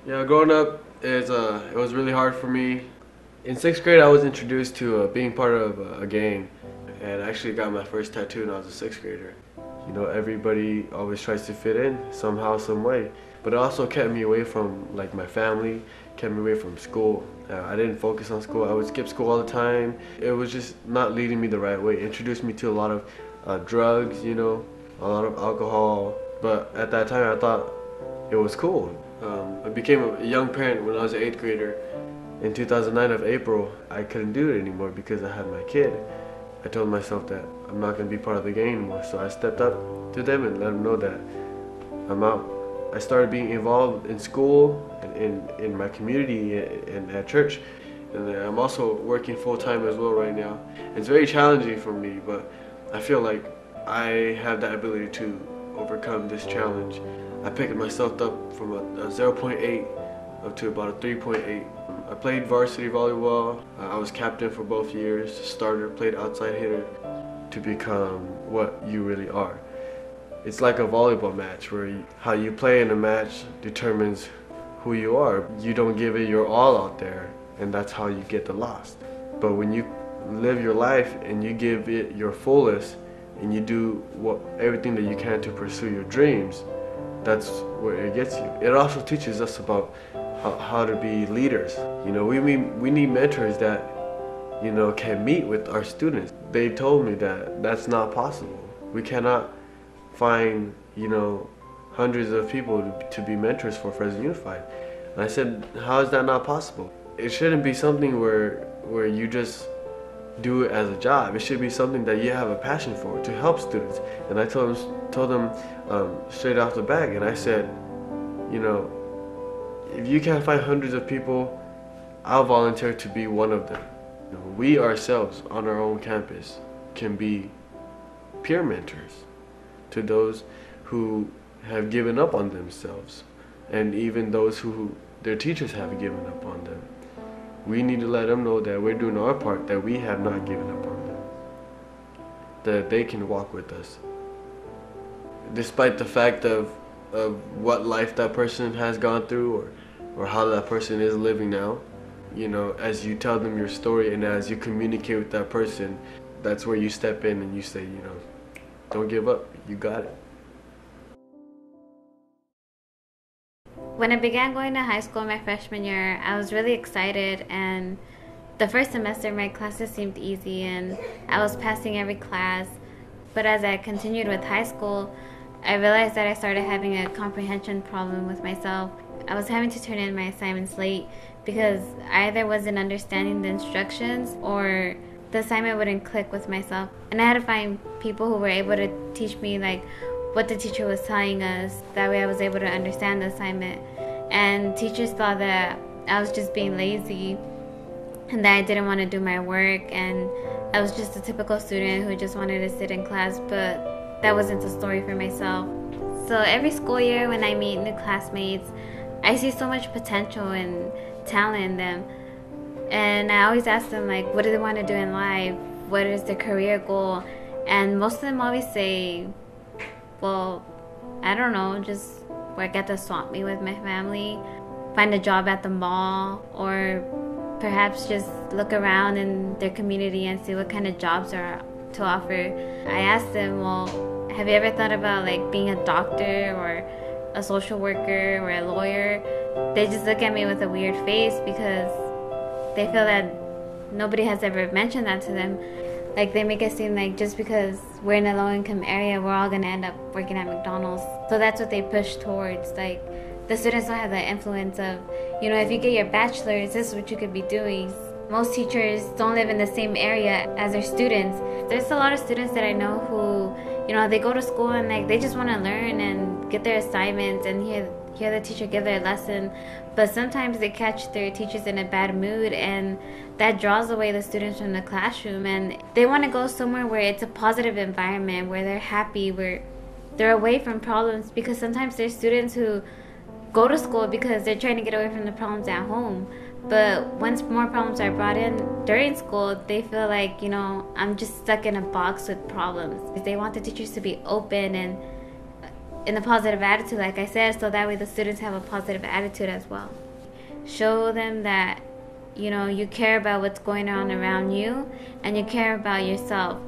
Yeah, growing up it was really hard for me. In sixth grade, I was introduced to being part of a gang, and I actually got my first tattoo when I was a sixth grader. You know, everybody always tries to fit in somehow, some way, but it also kept me away from like my family, kept me away from school. I didn't focus on school. I would skip school all the time. It was just not leading me the right way. It introduced me to a lot of drugs, you know, a lot of alcohol. But at that time, I thought it was cool. I became a young parent when I was an eighth grader. In 2009 of April, I couldn't do it anymore because I had my kid. I told myself that I'm not going to be part of the gang anymore, so I stepped up to them and let them know that I'm out. I started being involved in school and in my community and at church. And I'm also working full-time as well right now. It's very challenging for me, but I feel like I have that ability to overcome this challenge. I picked myself up from a 0.8 up to about a 3.8. I played varsity volleyball. I was captain for both years, starter, played outside hitter, to become what you really are. It's like a volleyball match where how you play in a match determines who you are. You don't give it your all out there, and that's how you get the loss. But when you live your life and you give it your fullest and you do everything that you can to pursue your dreams, that's where it gets you. It also teaches us about how to be leaders. You know, we need mentors that, you know, can meet with our students. They told me that that's not possible. We cannot find, you know, hundreds of people to be mentors for Fresno Unified. And I said, how is that not possible? It shouldn't be something where you just do it as a job. It should be something that you have a passion for, to help students. And I told them straight off the bat, and I said, you know, if you can't find hundreds of people, I'll volunteer to be one of them. You know, we ourselves on our own campus can be peer mentors to those who have given up on themselves, and even those who their teachers have given up on them. We need to let them know that we're doing our part, that we have not given up on them, that they can walk with us. Despite the fact of what life that person has gone through or how that person is living now, you know, as you tell them your story and as you communicate with that person, that's where you step in and you say, you know, don't give up, you got it. When I began going to high school my freshman year, I was really excited, and the first semester my classes seemed easy and I was passing every class. But as I continued with high school, I realized that I started having a comprehension problem with myself. I was having to turn in my assignments late because I either wasn't understanding the instructions or the assignment wouldn't click with myself. And I had to find people who were able to teach me like what the teacher was telling us. That way I was able to understand the assignment. And teachers thought that I was just being lazy and that I didn't want to do my work, and I was just a typical student who just wanted to sit in class, but that wasn't the story for myself. So every school year when I meet new classmates, I see so much potential and talent in them. And I always ask them, like, what do they want to do in life? What is their career goal? And most of them always say, well, I don't know, just work at the swap meet with my family, find a job at the mall, or perhaps just look around in their community and see what kind of jobs are to offer. I asked them, well, have you ever thought about like being a doctor or a social worker or a lawyer? They just look at me with a weird face because they feel that nobody has ever mentioned that to them. Like, they make it seem like just because we're in a low-income area, we're all going to end up working at McDonald's. So that's what they push towards. Like, the students don't have that influence of, you know, if you get your bachelor's, this is what you could be doing. Most teachers don't live in the same area as their students. There's a lot of students that I know who, you know, they go to school and like they just want to learn and get their assignments and hear the teacher give their lesson. But sometimes they catch their teachers in a bad mood, and that draws away the students from the classroom, and they want to go somewhere where it's a positive environment, where they're happy, where they're away from problems, because sometimes there's students who go to school because they're trying to get away from the problems at home. But once more problems are brought in during school, they feel like, you know, I'm just stuck in a box with problems. They want the teachers to be open and in a positive attitude, like I said, so that way the students have a positive attitude as well. Show them that, you know, you care about what's going on around you and you care about yourself.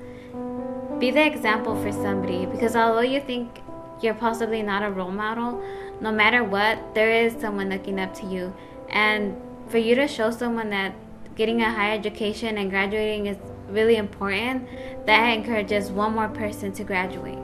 Be the example for somebody, because although you think you're possibly not a role model, no matter what, there is someone looking up to you. And for you to show someone that getting a higher education and graduating is really important, that encourages one more person to graduate.